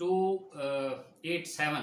287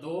2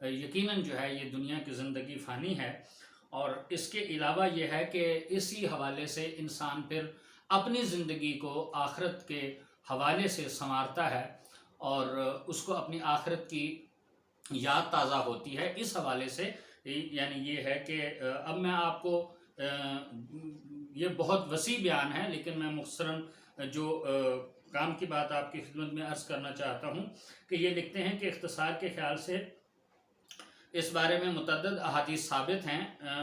یقیناً جو ہے یہ دنیا کی زندگی فانی ہے، اور اس کے علاوہ یہ ہے کہ اسی حوالے سے انسان پھر اپنی زندگی کو آخرت کے حوالے سے سنوارتا ہے، اور اس کو اپنی آخرت کی یاد تازہ ہوتی ہے اس حوالے سے۔ یعنی یہ ہے کہ اب میں آپ کو یہ بہت وسیع بیان ہے، لیکن میں مختصراً جو کام کی بات آپ کی خدمت میں عرض کرنا چاہتا ہوں کہ یہ لکھتے ہیں کہ اختصار کے خیال سے اس بارے میں متعدد احادیث ثابت ہیں،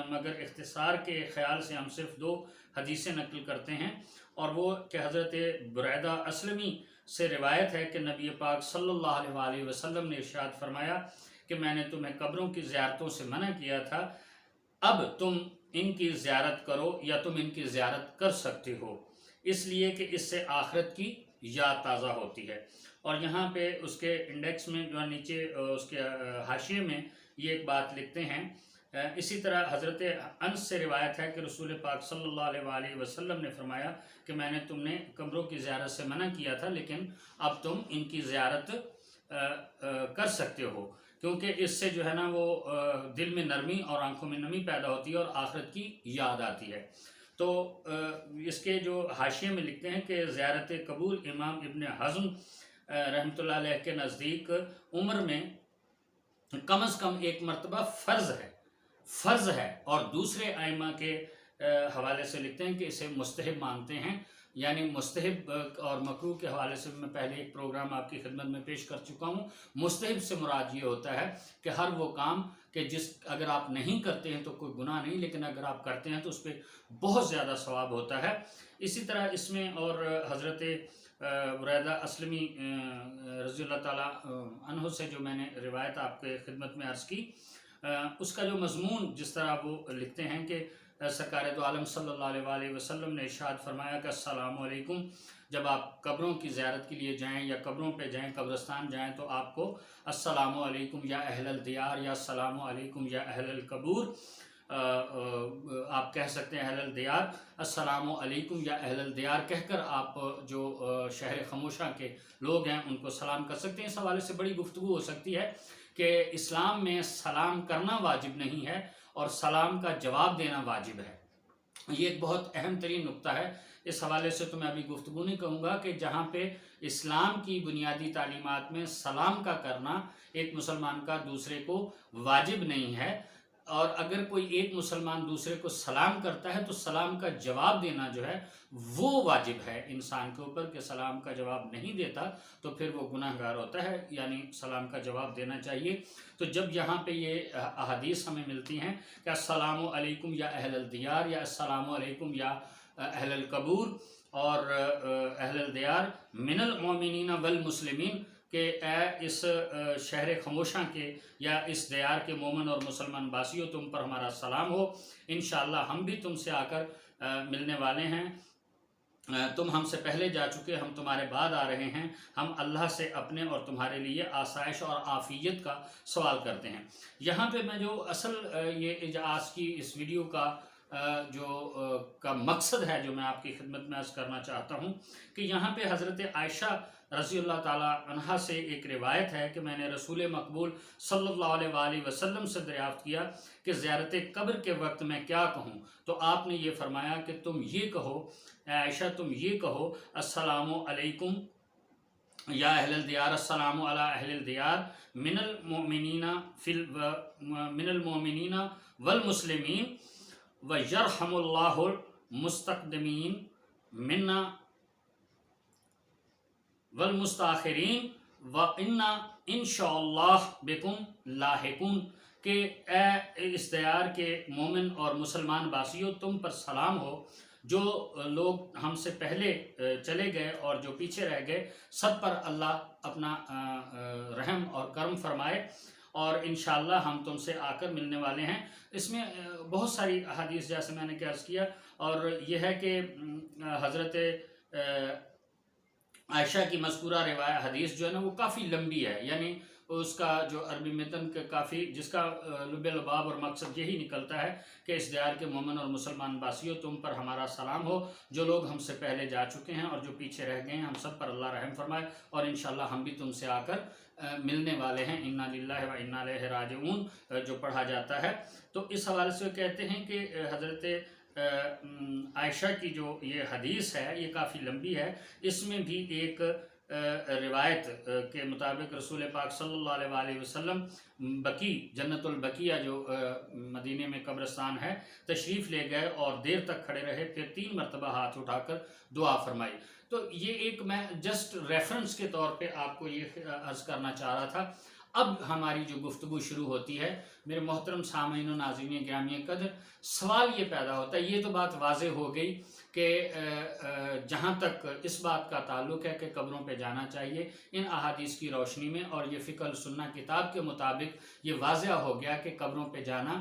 مگر اختصار کے خیال سے ہم صرف 2 حدیثیں نقل کرتے ہیں، اور وہ کہ حضرت بریدہ اسلمی سے روایت ہے کہ نبی پاک صلی اللہ علیہ وآلہ وسلم نے ارشاد فرمایا کہ میں نے تمہیں قبروں کی زیارتوں سے منع کیا تھا، اب تم ان کی زیارت کرو یا تم ان کی زیارت کر سکتے ہو، اس لیے کہ اس سے آخرت کی یاد تازہ ہوتی ہے۔ اور یہاں پہ اس کے انڈیکس میں جو نیچے اس کے حاشیے میں یہ ایک بات لکھتے ہیں، اسی طرح حضرت انس سے روایت ہے کہ رسول پاک صلی اللہ علیہ وآلہ وسلم نے فرمایا کہ میں نے تم نے قبروں کی زیارت سے منع کیا تھا، لیکن اب تم ان کی زیارت کر سکتے ہو، کیونکہ اس سے جو ہے نا وہ دل میں نرمی اور آنکھوں میں نمی پیدا ہوتی ہے اور آخرت کی یاد آتی ہے۔ تو اس کے جو حاشیے میں لکھتے ہیں کہ زیارت قبور امام ابن حزم رحمۃ اللہ علیہ کے نزدیک عمر میں کم از کم 1 مرتبہ فرض ہے، اور دوسرے ائمہ کے حوالے سے لکھتے ہیں کہ اسے مستحب مانتے ہیں۔ یعنی مستحب اور مکروہ کے حوالے سے میں پہلے ایک پروگرام آپ کی خدمت میں پیش کر چکا ہوں۔ مستحب سے مراد یہ ہوتا ہے کہ ہر وہ کام کہ اگر آپ نہیں کرتے ہیں تو کوئی گناہ نہیں، لیکن اگر آپ کرتے ہیں تو اس پہ بہت زیادہ ثواب ہوتا ہے۔ اسی طرح اس میں اور حضرت بریدہ اسلمی رضی اللہ تعالیٰ عنہ سے جو میں نے روایت آپ کے خدمت میں عرض کی، اس کا جو مضمون جس طرح وہ لکھتے ہیں کہ سرکار دو عالم صلی اللہ علیہ وآلہ وسلم نے ارشاد فرمایا کہ السلام علیکم، جب آپ قبروں کی زیارت کے لیے جائیں یا قبروں پہ جائیں، قبرستان جائیں، تو آپ کو السلام علیکم یا اہل الدیار یا السلام علیکم یا اہل القبور، آپ کہہ سکتے ہیں اہل الدیار، السلام علیکم یا اہل الدیار کہہ کر آپ جو شہر خموشہ کے لوگ ہیں ان کو سلام کر سکتے ہیں۔ اس حوالے سے بڑی گفتگو ہو سکتی ہے کہ اسلام میں سلام کرنا واجب نہیں ہے اور سلام کا جواب دینا واجب ہے۔ یہ ایک بہت اہم ترین نقطہ ہے۔ اس حوالے سے تو میں ابھی گفتگو نہیں کہوں گا کہ جہاں پہ اسلام کی بنیادی تعلیمات میں سلام کا کرنا ایک مسلمان کا دوسرے کو واجب نہیں ہے، اور اگر کوئی ایک مسلمان دوسرے کو سلام کرتا ہے تو سلام کا جواب دینا جو ہے وہ واجب ہے انسان کے اوپر، کہ سلام کا جواب نہیں دیتا تو پھر وہ گناہ گار ہوتا ہے، یعنی سلام کا جواب دینا چاہیے۔ تو جب یہاں پہ یہ احادیث ہمیں ملتی ہیں کہ السلام علیکم یا اہل الدیار یا السلام علیکم یا اہل القبور اور اہل الدیار من المؤمنین والمسلمین، کہ اے اس شہر خموشہ کے یا اس دیار کے مومن اور مسلمان باسیوں، تم پر ہمارا سلام ہو، انشاءاللہ ہم بھی تم سے آ کر ملنے والے ہیں، تم ہم سے پہلے جا چکے، ہم تمہارے بعد آ رہے ہیں، ہم اللہ سے اپنے اور تمہارے لیے آسائش اور عافیت کا سوال کرتے ہیں۔ یہاں پہ میں جو اصل یہ آج کی اس ویڈیو کا مقصد ہے جو میں آپ کی خدمت میں عرض کرنا چاہتا ہوں کہ یہاں پہ حضرت عائشہ رضی اللہ تعالیٰ عنہا سے ایک روایت ہے کہ میں نے رسول مقبول صلی اللہ علیہ وآلہ وسلم سے دریافت کیا کہ زیارت قبر کے وقت میں کیا کہوں، تو آپ نے یہ فرمایا کہ تم یہ کہو، اے عائشہ تم یہ کہو، السلام علیکم یا اہل الدیار، السلام علی اہل الدیار من المؤمنین والمسلمین ویرحم اللہ المستقدمین منا والمستاخرین وَإِنَّا إِنشَاءَاللَّهُ بِكُمْ لاحقون، کہ اے اس دیار کے مومن اور مسلمان باسیوں، تم پر سلام ہو، جو لوگ ہم سے پہلے چلے گئے اور جو پیچھے رہ گئے، سب پر اللہ اپنا رحم اور کرم فرمائے، اور انشاءاللہ ہم تم سے آ کر ملنے والے ہیں۔ اس میں بہت ساری احادیث جیسے میں نے عرض کیا، اور یہ ہے کہ حضرت عائشہ کی مذکورہ روایت حدیث جو ہے نا وہ کافی لمبی ہے، یعنی اس کا جو عربی متن کے کافی جس کا لب لباب اور مقصد یہی نکلتا ہے کہ اس دیار کے مومن اور مسلمان باسیوں تم پر ہمارا سلام ہو، جو لوگ ہم سے پہلے جا چکے ہیں اور جو پیچھے رہ گئے ہیں، ہم سب پر اللہ رحم فرمائے، اور انشاءاللہ ہم بھی تم سے آ کر ملنے والے ہیں۔ انا للہ و انا الیہ راجعون جو پڑھا جاتا ہے۔ تو اس حوالے سے کہتے ہیں کہ حضرت عائشہ کی جو یہ حدیث ہے یہ کافی لمبی ہے، اس میں بھی ایک روایت کے مطابق رسول پاک صلی اللہ علیہ وآلہ وسلم بقی جنت البقیہ جو مدینے میں قبرستان ہے تشریف لے گئے اور دیر تک کھڑے رہے، پھر 3 مرتبہ ہاتھ اٹھا کر دعا فرمائی۔ تو یہ ایک میں جسٹ ریفرنس کے طور پہ آپ کو یہ عرض کرنا چاہ رہا تھا۔ اب ہماری جو گفتگو شروع ہوتی ہے میرے محترم سامعین و ناظرین گرامی قدر، سوال یہ پیدا ہوتا ہے، یہ تو بات واضح ہو گئی کہ جہاں تک اس بات کا تعلق ہے کہ قبروں پہ جانا چاہیے، ان احادیث کی روشنی میں اور یہ فقہ السنہ کتاب کے مطابق یہ واضح ہو گیا کہ قبروں پہ جانا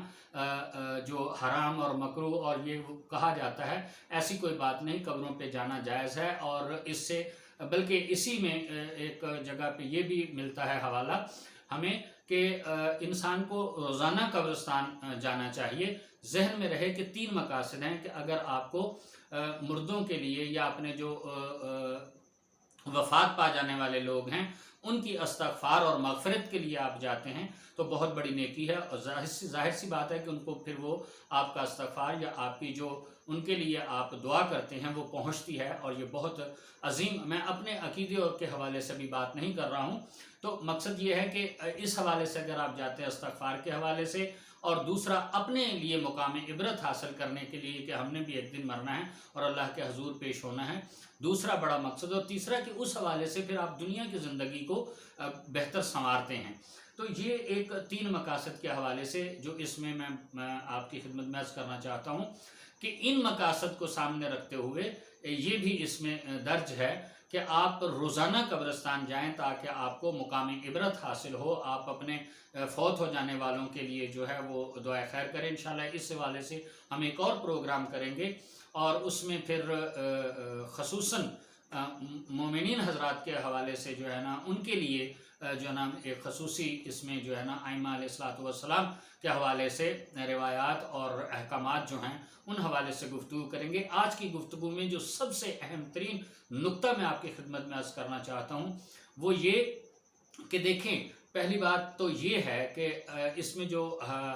جو حرام اور مکروہ اور یہ کہا جاتا ہے، ایسی کوئی بات نہیں، قبروں پہ جانا جائز ہے۔ اور اس سے بلکہ اسی میں ایک جگہ پہ یہ بھی ملتا ہے حوالہ ہمیں کہ انسان کو روزانہ قبرستان جانا چاہیے۔ ذہن میں رہے کہ 3 مقاصد ہیں کہ اگر آپ کو مردوں کے لیے یا اپنے جو وفات پا جانے والے لوگ ہیں ان کی استغفار اور مغفرت کے لیے آپ جاتے ہیں تو بہت بڑی نیکی ہے، اور ظاہر سی بات ہے کہ ان کو پھر وہ آپ کا استغفار یا آپ کی جو ان کے لیے آپ دعا کرتے ہیں وہ پہنچتی ہے، اور یہ بہت عظیم، میں اپنے عقیدے کے حوالے سے بھی بات نہیں کر رہا ہوں۔ تو مقصد یہ ہے کہ اس حوالے سے اگر آپ جاتے ہیں استغفار کے حوالے سے، اور دوسرا اپنے لیے مقام عبرت حاصل کرنے کے لیے کہ ہم نے بھی ایک دن مرنا ہے اور اللہ کے حضور پیش ہونا ہے، دوسرا بڑا مقصد، اور تیسرا کہ اس حوالے سے پھر آپ دنیا کی زندگی کو بہتر سنوارتے ہیں۔ تو یہ ایک 3 مقاصد کے حوالے سے جو اس میں میں آپ کی خدمت میں عرض کرنا چاہتا ہوں کہ ان مقاصد کو سامنے رکھتے ہوئے یہ بھی اس میں درج ہے کہ آپ روزانہ قبرستان جائیں تاکہ آپ کو مقام عبرت حاصل ہو، آپ اپنے فوت ہو جانے والوں کے لیے جو ہے وہ دعائے خیر کریں۔ انشاءاللہ اس حوالے سے ہم ایک اور پروگرام کریں گے، اور اس میں پھر خصوصاً مومنین حضرات کے حوالے سے جو ہے نا ان کے لیے جو ہے نا ایک خصوصی اس میں جو ہے نا ائمہ علیہ الصلوۃ والسلام کے حوالے سے روایات اور احکامات جو ہیں ان حوالے سے گفتگو کریں گے۔ آج کی گفتگو میں جو سب سے اہم ترین نقطہ میں آپ کی خدمت میں عرض کرنا چاہتا ہوں وہ یہ کہ دیکھیں، پہلی بات تو یہ ہے کہ اس میں جو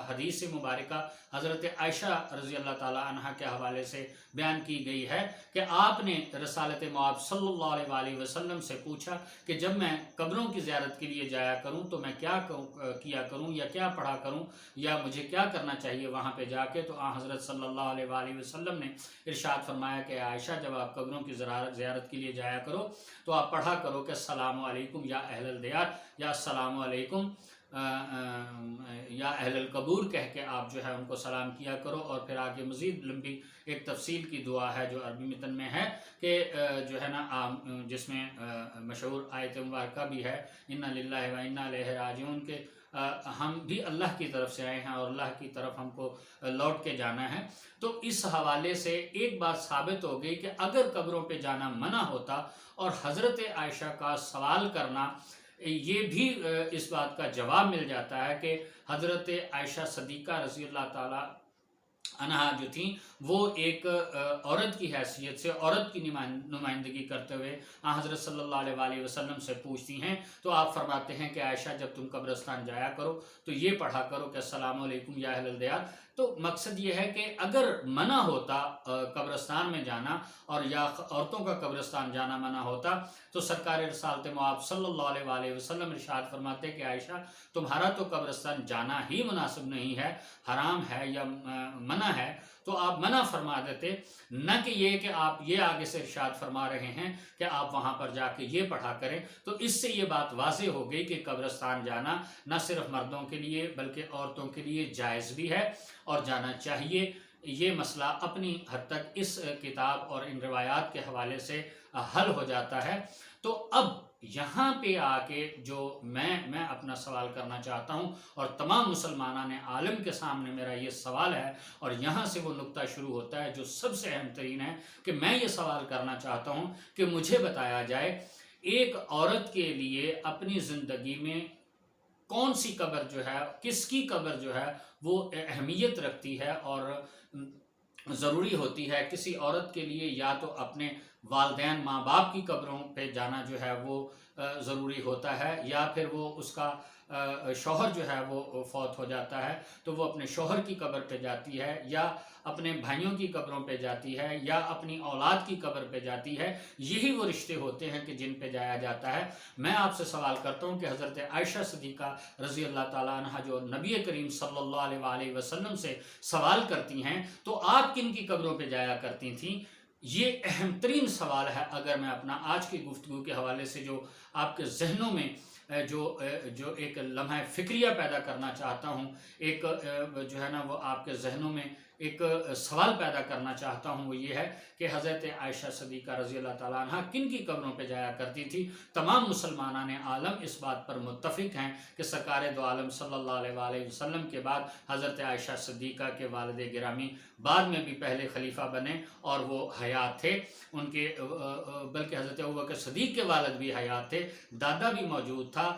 حدیث مبارکہ حضرت عائشہ رضی اللہ تعالیٰ عنہ کے حوالے سے بیان کی گئی ہے کہ آپ نے رسالت مآب صلی اللہ علیہ وآلہ وسلم سے پوچھا کہ جب میں قبروں کی زیارت کے لیے جایا کروں تو میں کیا کیا کروں یا کیا پڑھا کروں یا مجھے کیا کرنا چاہیے وہاں پہ جا کے؟ تو حضرت صلی اللہ علیہ وآلہ وسلم نے ارشاد فرمایا کہ عائشہ جب آپ قبروں کی زیارت کے لیے جایا کرو تو آپ پڑھا کرو کہ السلام علیکم یا اہل الدیار، یا السلام علیکم یا اہل القبور کہہ کے آپ جو ہے ان کو سلام کیا کرو۔ اور پھر آگے مزید لمبی ایک تفصیل کی دعا ہے جو عربی متن میں ہے کہ جو ہے نا جس میں مشہور آیت مبارکہ بھی ہے انا للہ و انا الیہ راجعون، کہ ہم بھی اللہ کی طرف سے آئے ہیں اور اللہ کی طرف ہم کو لوٹ کے جانا ہے۔ تو اس حوالے سے ایک بات ثابت ہو گئی کہ اگر قبروں پہ جانا منع ہوتا اور حضرت عائشہ کا سوال کرنا، یہ بھی اس بات کا جواب مل جاتا ہے کہ حضرت عائشہ صدیقہ رضی اللہ تعالیٰ عنہا جو تھیں وہ ایک عورت کی حیثیت سے عورت کی نمائندگی کرتے ہوئے حضرت صلی اللہ علیہ وآلہ وسلم سے پوچھتی ہیں، تو آپ فرماتے ہیں کہ عائشہ جب تم قبرستان جایا کرو تو یہ پڑھا کرو کہ السلام علیکم یا اہل الدیار۔ تو مقصد یہ ہے کہ اگر منع ہوتا قبرستان میں جانا اور یا عورتوں کا قبرستان جانا منع ہوتا تو سرکار رسالت مآب صلی اللہ علیہ وآلہ وسلم ارشاد فرماتے کہ عائشہ تمہارا تو قبرستان جانا ہی مناسب نہیں ہے، حرام ہے یا منع ہے، تو آپ منع فرما دیتے، نہ کہ یہ کہ آپ یہ آگے سے ارشاد فرما رہے ہیں کہ آپ وہاں پر جا کے یہ پڑھا کریں۔ تو اس سے یہ بات واضح ہو گئی کہ قبرستان جانا نہ صرف مردوں کے لیے بلکہ عورتوں کے لیے جائز بھی ہے اور جانا چاہیے۔ یہ مسئلہ اپنی حد تک اس کتاب اور ان روایات کے حوالے سے حل ہو جاتا ہے۔ تو اب یہاں پہ آ کے جو میں اپنا سوال کرنا چاہتا ہوں اور تمام مسلمانان عالم کے سامنے میرا یہ سوال ہے، اور یہاں سے وہ نقطہ شروع ہوتا ہے جو سب سے اہم ترین ہے کہ میں یہ سوال کرنا چاہتا ہوں کہ مجھے بتایا جائے ایک عورت کے لیے اپنی زندگی میں کون سی قبر جو ہے، کس کی قبر جو ہے وہ اہمیت رکھتی ہے اور ضروری ہوتی ہے. کسی عورت کے لیے یا تو اپنے والدین ماں باپ کی قبروں پہ جانا جو ہے وہ ضروری ہوتا ہے، یا پھر وہ اس کا شوہر جو ہے وہ فوت ہو جاتا ہے تو وہ اپنے شوہر کی قبر پہ جاتی ہے، یا اپنے بھائیوں کی قبروں پہ جاتی ہے، یا اپنی اولاد کی قبر پہ جاتی ہے. یہی وہ رشتے ہوتے ہیں کہ جن پہ جایا جاتا ہے. میں آپ سے سوال کرتا ہوں کہ حضرت عائشہ صدیقہ رضی اللہ تعالیٰ عنہ جو نبی کریم صلی اللہ علیہ وآلہ وسلم سے سوال کرتی ہیں تو آپ کن کی قبروں پہ جایا کرتی تھیں؟ یہ اہم ترین سوال ہے. اگر میں اپنا آج کی گفتگو کے حوالے سے جو آپ کے ذہنوں میں جو ایک لمحہ فکریہ پیدا کرنا چاہتا ہوں، ایک جو ہے نا وہ آپ کے ذہنوں میں ایک سوال پیدا کرنا چاہتا ہوں، وہ یہ ہے کہ حضرت عائشہ صدیقہ رضی اللہ تعالیٰ عنہ کن کی قبروں پہ جایا کرتی تھی؟ تمام مسلمانان عالم اس بات پر متفق ہیں کہ سرکار دو عالم صلی اللہ علیہ وآلہ وسلم کے بعد حضرت عائشہ صدیقہ کے والد گرامی بعد میں بھی پہلے خلیفہ بنے اور وہ حیات تھے. ان کے بلکہ حضرت ابوبکر صدیق کے والد بھی حیات تھے، دادا بھی موجود تھا،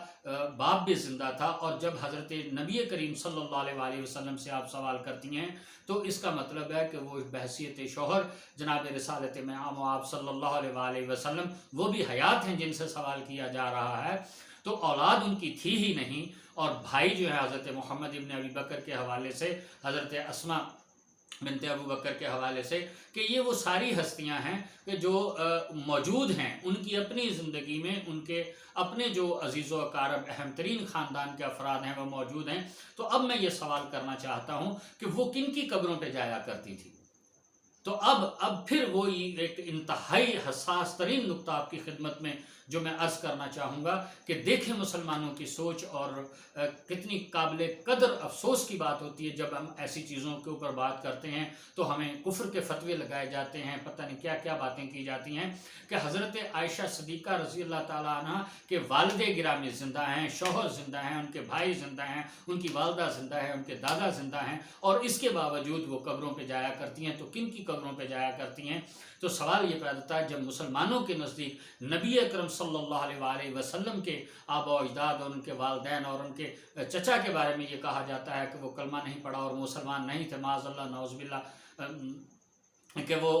باپ بھی زندہ تھا. اور جب حضرت نبی کریم صلی اللہ علیہ وآلہ وسلم سے آپ سوال کرتی ہیں تو اس کا مطلب ہے کہ وہ بحیثیت شوہر جناب رسالت مآب آپ صلی اللہ علیہ وآلہ وسلم وہ بھی حیات ہیں جن سے سوال کیا جا رہا ہے. تو اولاد ان کی تھی ہی نہیں. اور بھائی جو ہے حضرت محمد ابن ابی بکر کے حوالے سے، حضرت اسماء بنت ابو بکر کے حوالے سے، کہ یہ وہ ساری ہستیاں ہیں کہ جو موجود ہیں، ان کی اپنی زندگی میں ان کے اپنے جو عزیز و اقارب اہم ترین خاندان کے افراد ہیں وہ موجود ہیں. تو اب میں یہ سوال کرنا چاہتا ہوں کہ وہ کن کی قبروں پہ جایا کرتی تھی؟ تو اب پھر وہی ایک انتہائی حساس ترین نقطہ آپ کی خدمت میں جو میں عرض کرنا چاہوں گا کہ دیکھیں مسلمانوں کی سوچ، اور کتنی قابل قدر افسوس کی بات ہوتی ہے جب ہم ایسی چیزوں کے اوپر بات کرتے ہیں تو ہمیں کفر کے فتوے لگائے جاتے ہیں، پتہ نہیں کیا کیا باتیں کی جاتی ہیں. کہ حضرت عائشہ صدیقہ رضی اللہ تعالیٰ عنہ کے والد گرامی زندہ ہیں، شوہر زندہ ہیں، ان کے بھائی زندہ ہیں، ان کی والدہ زندہ ہے، ان کے دادا زندہ ہیں، اور اس کے باوجود وہ قبروں پہ جایا کرتی ہیں. تو کن کی قبروں پہ جایا کرتی ہیں؟ تو سوال یہ پیدا ہوتا ہے جب مسلمانوں کے نزدیک نبی اکرم صلی اللہ علیہ وآلہ وسلم کے آبا و اجداد اور ان کے والدین اور ان کے چچا کے بارے میں یہ کہا جاتا ہے کہ وہ کلمہ نہیں پڑھا اور مسلمان نہیں تھے، معاذ اللہ نعوذ باللہ، کہ وہ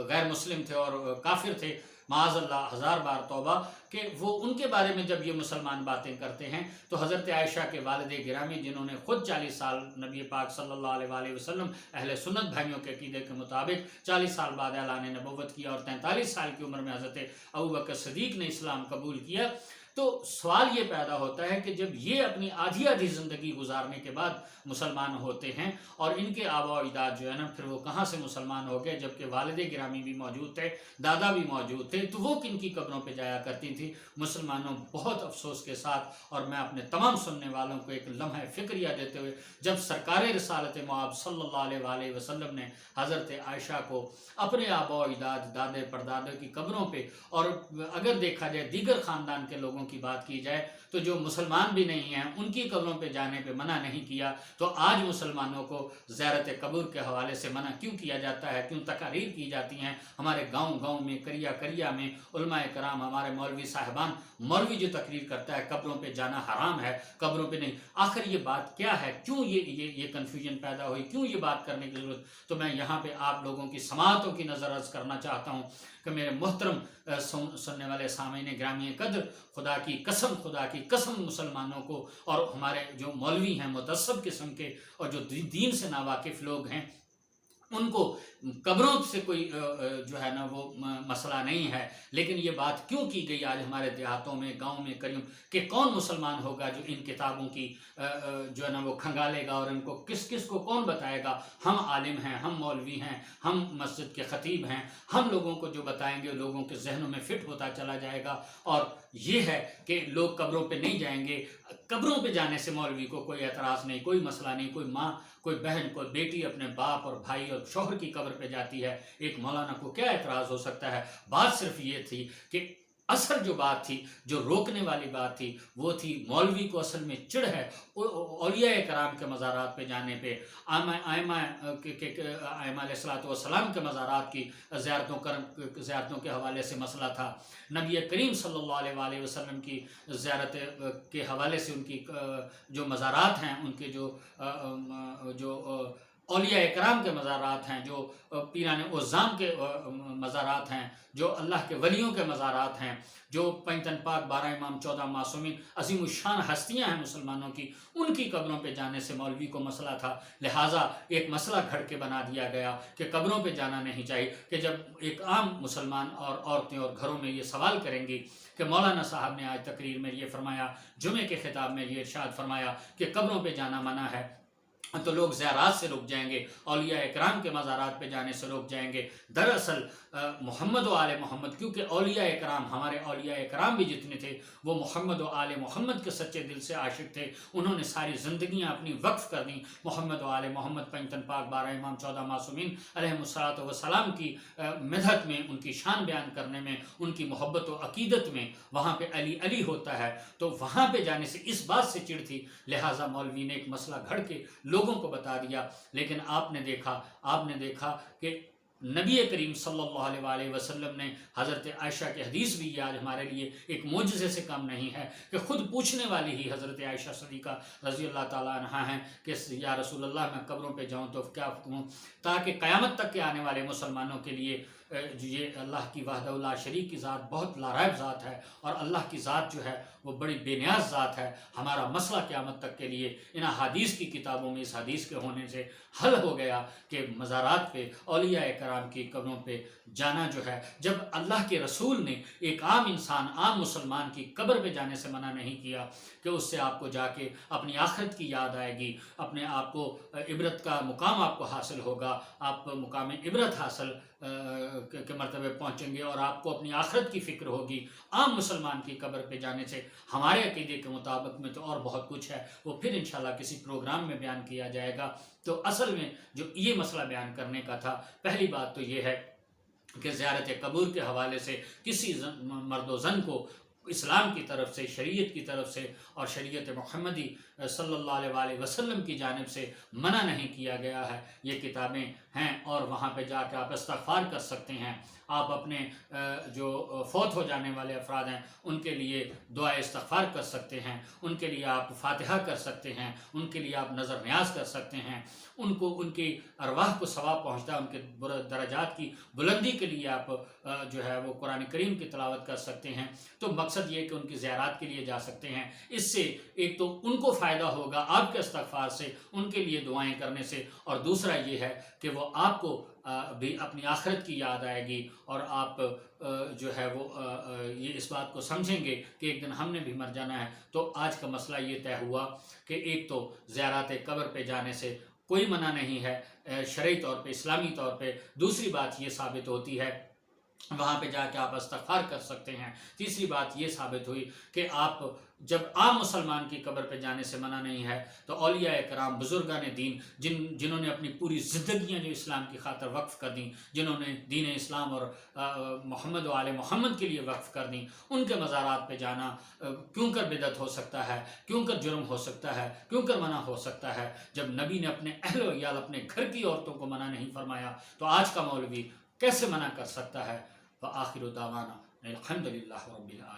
غیر مسلم تھے اور کافر تھے، معاذ اللہ، ہزار بار توبہ. کہ وہ ان کے بارے میں جب یہ مسلمان باتیں کرتے ہیں تو حضرت عائشہ کے والد گرامی جنہوں نے خود 40 سال نبی پاک صلی اللہ علیہ وآلہ وسلم اہل سنت بھائیوں کے عقیدے کے مطابق 40 سال بعد اعلان نبوت کیا اور 43 سال کی عمر میں حضرت ابوبکر صدیق نے اسلام قبول کیا. تو سوال یہ پیدا ہوتا ہے کہ جب یہ اپنی آدھی آدھی زندگی گزارنے کے بعد مسلمان ہوتے ہیں اور ان کے آبا و اجداد جو ہے نا پھر وہ کہاں سے مسلمان ہو گئے، جبکہ والد گرامی بھی موجود تھے، دادا بھی موجود تھے، تو وہ کن کی قبروں پہ جایا کرتی تھی؟ مسلمانوں بہت افسوس کے ساتھ، اور میں اپنے تمام سننے والوں کو ایک لمحہ فکریہ دیتے ہوئے، جب سرکار رسالت مآب صلی اللہ علیہ وآلہ وسلم نے حضرت عائشہ کو اپنے آبا و اجداد، دادے پردادے کی قبروں پہ، اور اگر دیکھا جائے دیگر خاندان کے لوگوں کی بات کی جائے تو جو مسلمان بھی نہیں ہیں ان کی قبروں پہ جانے پہ منع نہیں کیا، تو آج مسلمانوں کو زیارت قبر کے حوالے سے منع کیوں کیا جاتا ہے؟ کیوں تقاریر کی جاتی ہیں؟ ہمارے گاؤں گاؤں میں، قریہ قریہ میں علماء کرام، ہمارے مولوی صاحبان، مولوی جو تقریر کرتا ہے قبروں پہ جانا حرام ہے، قبروں پہ نہیں. آخر یہ بات کیا ہے؟ کیوں یہ کنفیوژن پیدا ہوئی؟ کیوں یہ بات کرنے کی ضرورت؟ تو میں یہاں پہ آپ لوگوں کی سماعتوں کی نظر عرض کرنا چاہتا ہوں کہ میرے محترم سننے والے سامعین گرامی قدر، خدا کی قسم مسلمانوں کو اور ہمارے جو مولوی ہیں متعصب قسم کے اور جو دین سے ناواقف لوگ ہیں ان کو قبروں سے کوئی جو ہے نا وہ مسئلہ نہیں ہے، لیکن یہ بات کیوں کی گئی آج ہمارے دیہاتوں میں، گاؤں میں، کریوں کہ کون مسلمان ہوگا جو ان کتابوں کی جو ہے نا وہ کھنگالے گا، اور ان کو کس کس کو کون بتائے گا؟ ہم عالم ہیں، ہم مولوی ہیں، ہم مسجد کے خطیب ہیں، ہم لوگوں کو جو بتائیں گے لوگوں کے ذہنوں میں فٹ ہوتا چلا جائے گا. اور یہ ہے کہ لوگ قبروں پہ نہیں جائیں گے. قبروں پہ جانے سے مولوی کو کوئی اعتراض نہیں، کوئی مسئلہ نہیں. کوئی ماں، کوئی بہن، کوئی بیٹی اپنے باپ اور بھائی اور شوہر کی قبر پہ جاتی ہے، ایک مولانا کو کیا اعتراض ہو سکتا ہے؟ بات صرف یہ تھی کہ اصل جو بات تھی، جو روکنے والی بات تھی، وہ تھی مولوی کو اصل میں چڑ ہے اولیاء کرام کے مزارات پہ جانے پہ، ائمہ علیہ الصلوۃ والسلام کے مزارات کی زیارتوں کے حوالے سے مسئلہ تھا، نبی کریم صلی اللہ علیہ وآلہ وسلم کی زیارت کے حوالے سے ان کی جو مزارات ہیں، ان کے جو اولیاء اکرام کے مزارات ہیں، جو پیران عظام کے مزارات ہیں، جو اللہ کے ولیوں کے مزارات ہیں، جو پنجتن پاک 12 امام 14 معصومین عظیم الشان ہستیاں ہیں مسلمانوں کی، ان کی قبروں پہ جانے سے مولوی کو مسئلہ تھا، لہٰذا ایک مسئلہ گھڑ کے بنا دیا گیا کہ قبروں پہ جانا نہیں چاہیے، کہ جب ایک عام مسلمان اور عورتیں اور گھروں میں یہ سوال کریں گی کہ مولانا صاحب نے آج تقریر میں یہ فرمایا، جمعے کے خطاب میں یہ ارشاد فرمایا کہ قبروں پہ جانا منع ہے، تو لوگ زیارات سے رک جائیں گے، اولیاء اکرام کے مزارات پہ جانے سے رک جائیں گے۔ دراصل محمد و آل محمد، کیونکہ اولیاء اکرام، ہمارے اولیاء اکرام بھی جتنے تھے وہ محمد و آل محمد کے سچے دل سے عاشق تھے، انہوں نے ساری زندگیاں اپنی وقف کر دیں محمد و آل محمد، پنجتن پاک 12 امام 14 معصومین علیہم الصلوۃ والسلام کی مدحت میں، ان کی شان بیان کرنے میں، ان کی محبت و عقیدت میں۔ وہاں پہ علی علی ہوتا ہے، تو وہاں پہ جانے سے اس بات سے چڑ تھی، لہٰذا مولوی نے ایک مسئلہ گھڑ کے لوگوں کو بتا دیا۔ لیکن آپ نے دیکھا کہ نبی کریم صلی اللہ علیہ وآلہ وسلم نے، حضرت عائشہ کی حدیث بھی آج ہمارے لیے ایک معجزے سے کم نہیں ہے کہ خود پوچھنے والی ہی حضرت عائشہ صدیقہ رضی اللہ تعالیٰ عنہا ہیں کہ یا رسول اللہ میں قبروں پہ جاؤں تو کیا کہوں، تاکہ قیامت تک کے آنے والے مسلمانوں کے لیے یہ اللہ کی وحدہ لا شریک کی ذات بہت لارائب ذات ہے، اور اللہ کی ذات جو ہے وہ بڑی بے نیاز ذات ہے۔ ہمارا مسئلہ قیامت تک کے لیے ان حدیث کی کتابوں میں اس حدیث کے ہونے سے حل ہو گیا کہ مزارات پہ، اولیاء کرام کی قبروں پہ جانا جو ہے، جب اللہ کے رسول نے ایک عام انسان، عام مسلمان کی قبر پہ جانے سے منع نہیں کیا کہ اس سے آپ کو جا کے اپنی آخرت کی یاد آئے گی، اپنے آپ کو عبرت کا مقام آپ کو حاصل ہوگا، آپ مقام عبرت حاصل کے مرتبے پہنچیں گے، اور آپ کو اپنی آخرت کی فکر ہوگی۔ عام مسلمان کی قبر پہ جانے سے ہمارے عقیدے کے مطابق میں تو اور بہت کچھ ہے، وہ پھر انشاءاللہ کسی پروگرام میں بیان کیا جائے گا۔ تو اصل میں جو یہ مسئلہ بیان کرنے کا تھا، پہلی بات تو یہ ہے کہ زیارت قبور کے حوالے سے کسی مرد و زن کو اسلام کی طرف سے، شریعت کی طرف سے اور شریعت محمدی صلی اللہ علیہ وآلہ وسلم کی جانب سے منع نہیں کیا گیا ہے۔ یہ کتابیں ہیں، اور وہاں پہ جا کے آپ استغفار کر سکتے ہیں، آپ اپنے جو فوت ہو جانے والے افراد ہیں ان کے لیے دعا استغفار کر سکتے ہیں، ان کے لیے آپ فاتحہ کر سکتے ہیں، ان کے لیے آپ نظر نیاز کر سکتے ہیں، ان کی ارواح کو ثواب پہنچتا ہے، ان کے درجات کی بلندی کے لیے آپ جو ہے وہ قرآن کریم کی تلاوت کر سکتے ہیں۔ تو مقصد یہ کہ ان کی زیارات کے لیے جا سکتے ہیں، اس سے ایک تو ان کو فائدہ ہوگا آپ کے استغفار سے، ان کے لیے دعائیں کرنے سے، اور دوسرا یہ ہے کہ وہ آپ کو بھی اپنی آخرت کی یاد آئے گی، اور آپ جو ہے وہ یہ اس بات کو سمجھیں گے کہ ایک دن ہم نے بھی مر جانا ہے۔ تو آج کا مسئلہ یہ طے ہوا کہ ایک تو زیارات قبر پہ جانے سے کوئی منع نہیں ہے شرعی طور پہ، اسلامی طور پہ۔ دوسری بات یہ ثابت ہوتی ہے وہاں پہ جا کے آپ استغفار کر سکتے ہیں۔ تیسری بات یہ ثابت ہوئی کہ آپ جب عام مسلمان کی قبر پہ جانے سے منع نہیں ہے، تو اولیاء کرام، بزرگان دین، جنہوں نے اپنی پوری زندگیاں جو اسلام کی خاطر وقف کر دیں، جنہوں نے دین اسلام اور محمد و آل محمد کے لیے وقف کر دیں، ان کے مزارات پہ جانا کیوں کر بدعت ہو سکتا ہے، کیوں کر جرم ہو سکتا ہے، کیوں کر منع ہو سکتا ہے؟ جب نبی نے اپنے اہل و عیال، اپنے گھر کی عورتوں کو منع نہیں فرمایا، تو آج کا مولوی کیسے منع کر سکتا ہے؟ وآخر دعوانا الحمدللہ رب العالمین۔